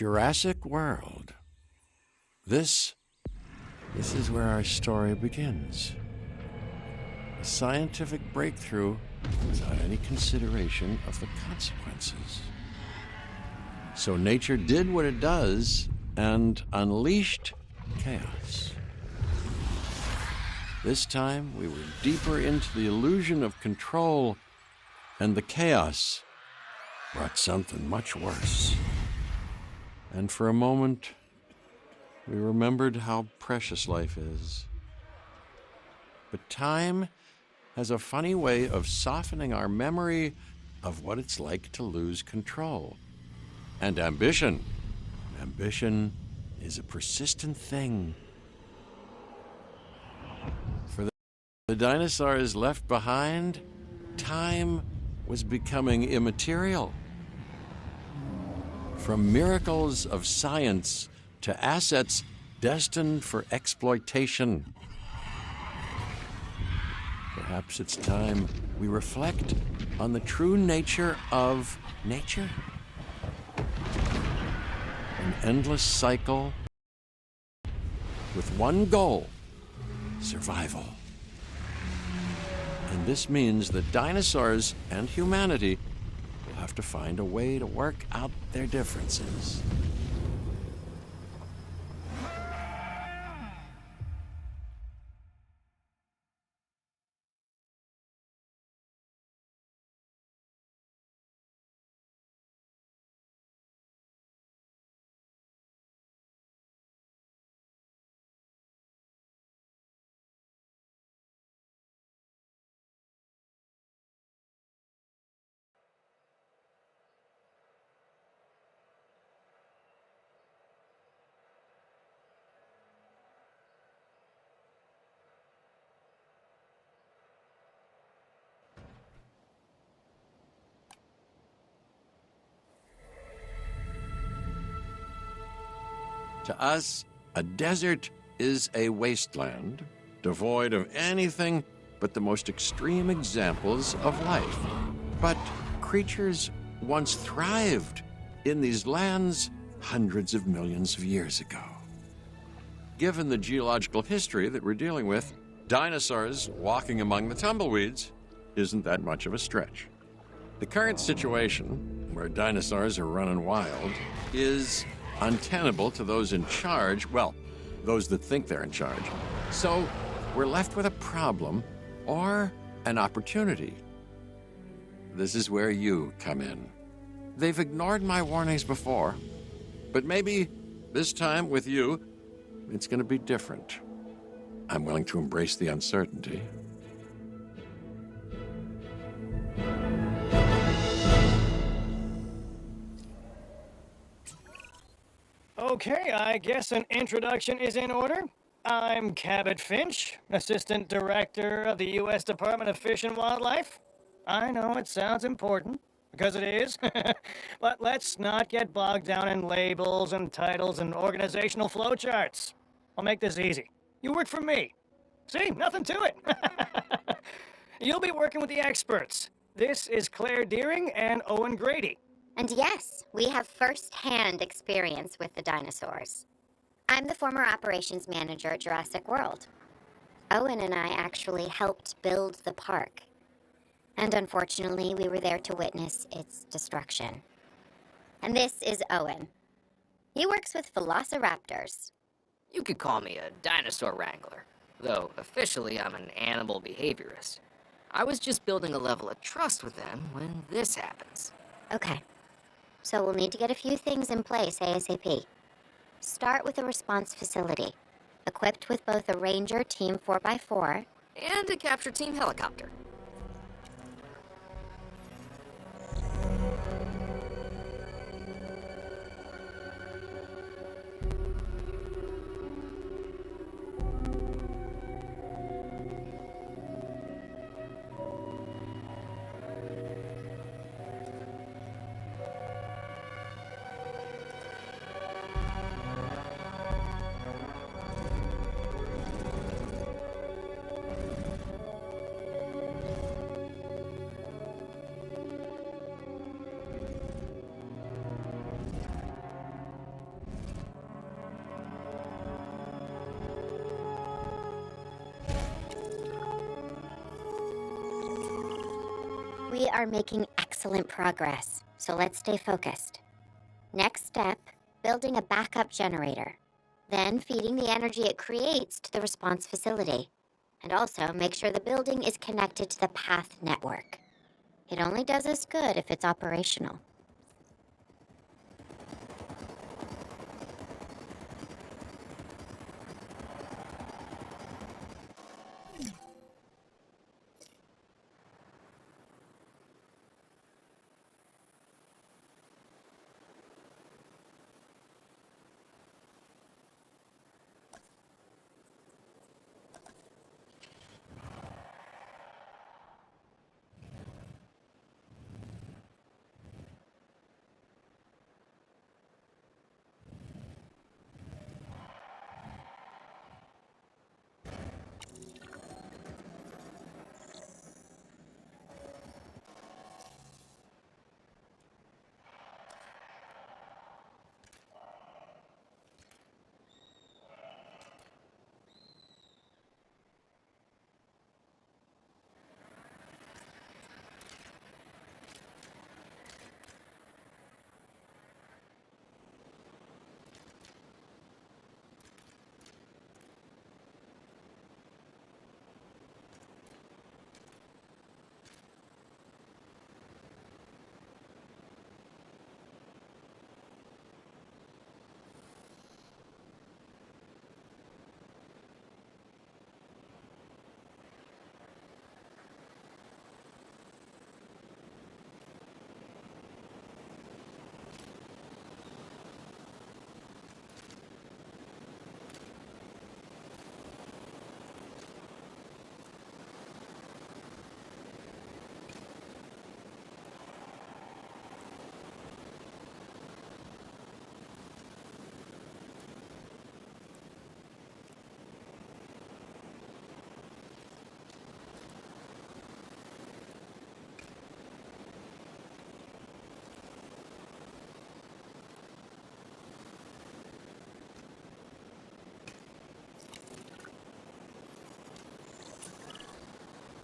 Jurassic World. This is where our story begins. A scientific breakthrough without any consideration of the consequences. So nature did what it does and unleashed chaos. This time, we were deeper into the illusion of control, and the chaos brought something much worse. And for a moment, we remembered how precious life is. But time has a funny way of softening our memory of what it's like to lose control. And ambition. Ambition is a persistent thing. For the dinosaurs left behind, time was becoming immaterial. From miracles of science to assets destined for exploitation. Perhaps it's time we reflect on the true nature of nature. An endless cycle with one goal: survival. And this means that dinosaurs and humanity will have to find a way to work out their differences. To us, a desert is a wasteland, devoid of anything but the most extreme examples of life. But creatures once thrived in these lands hundreds of millions of years ago. Given the geological history that we're dealing with, dinosaurs walking among the tumbleweeds isn't that much of a stretch. The current situation, where dinosaurs are running wild, is untenable to those in charge, well, those that think they're in charge. So we're left with a problem or an opportunity. This is where you come in. They've ignored my warnings before, but maybe this time with you, it's going to be different. I'm willing to embrace the uncertainty. Okay, I guess an introduction is in order. I'm Cabot Finch, Assistant Director of the U.S. Department of Fish and Wildlife. I know it sounds important, because it is, but let's not get bogged down in labels and titles and organizational flowcharts. I'll make this easy. You work for me. See, nothing to it. You'll be working with the experts. This is Claire Deering and Owen Grady. And yes, we have first-hand experience with the dinosaurs. I'm the former operations manager at Jurassic World. Owen and I actually helped build the park. And unfortunately, we were there to witness its destruction. And this is Owen. He works with velociraptors. You could call me a dinosaur wrangler, though officially I'm an animal behaviorist. I was just building a level of trust with them when this happens. Okay. So we'll need to get a few things in place ASAP. Start with a response facility, equipped with both a Ranger Team 4x4 And a capture team helicopter. We are making excellent progress, so let's stay focused. Next step, building a backup generator. Then feeding the energy it creates to the response facility. And also make sure the building is connected to the path network. It only does us good if it's operational.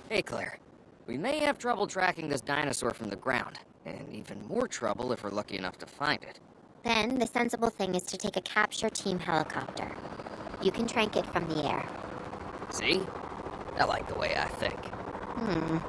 Hey, Claire. We may have trouble tracking this dinosaur from the ground, and even more trouble if we're lucky enough to find it. Then the sensible thing is to take a capture team helicopter. You can trank it from the air. See? I like the way I think.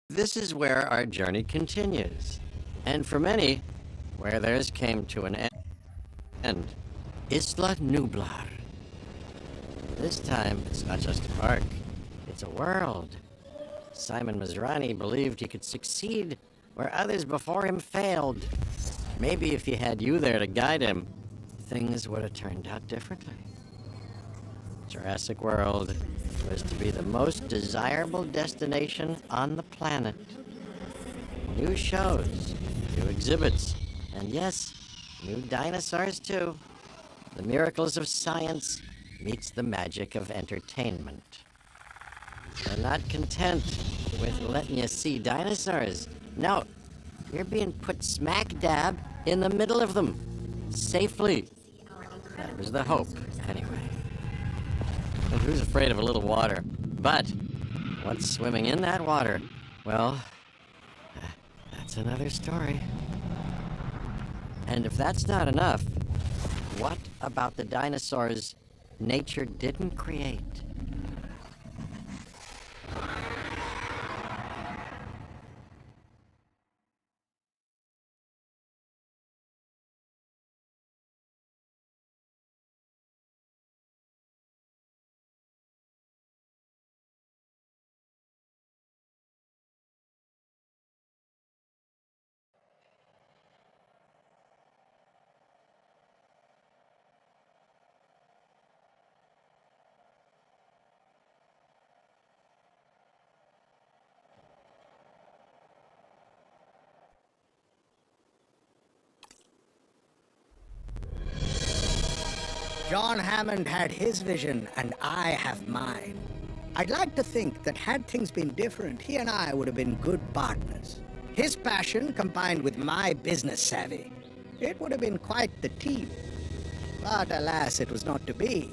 This is where our journey continues. And for many, where theirs came to an end. Isla Nublar. This time, it's not just a park, it's a world. Simon Masrani believed he could succeed where others before him failed. Maybe if he had you there to guide him, things would have turned out differently. Jurassic World was to be the most desirable destination on the planet. New shows, new exhibits, and yes, new dinosaurs too. The miracles of science meets the magic of entertainment. They're not content with letting you see dinosaurs. No, you're being put smack dab in the middle of them, safely. That was the hope, anyway. And who's afraid of a little water? But what's swimming in that water? Well, that's another story. And if that's not enough, what about the dinosaurs nature didn't create? John Hammond had his vision, and I have mine. I'd like to think that had things been different, he and I would have been good partners. His passion combined with my business savvy, it would have been quite the team. But alas, it was not to be.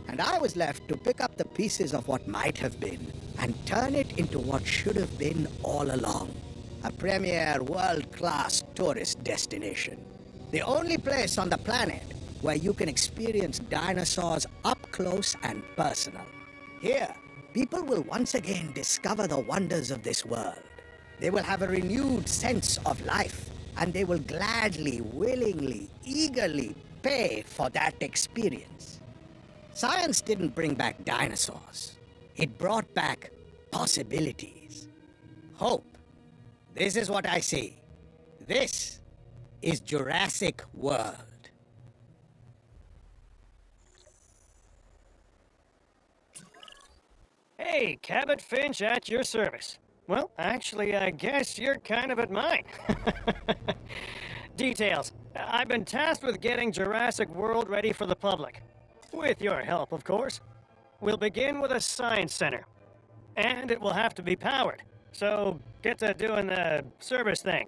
And I was left to pick up the pieces of what might have been and turn it into what should have been all along. A premier world-class tourist destination. The only place on the planet where you can experience dinosaurs up close and personal. Here, people will once again discover the wonders of this world. They will have a renewed sense of life, and they will gladly, willingly, eagerly pay for that experience. Science didn't bring back dinosaurs. It brought back possibilities. Hope. This is what I see. This is Jurassic World. Hey, Cabot Finch at your service. Well, actually, I guess you're kind of at mine. Details. I've been tasked with getting Jurassic World ready for the public. With your help, of course. We'll begin with a science center. And it will have to be powered. So, get to doing the service thing.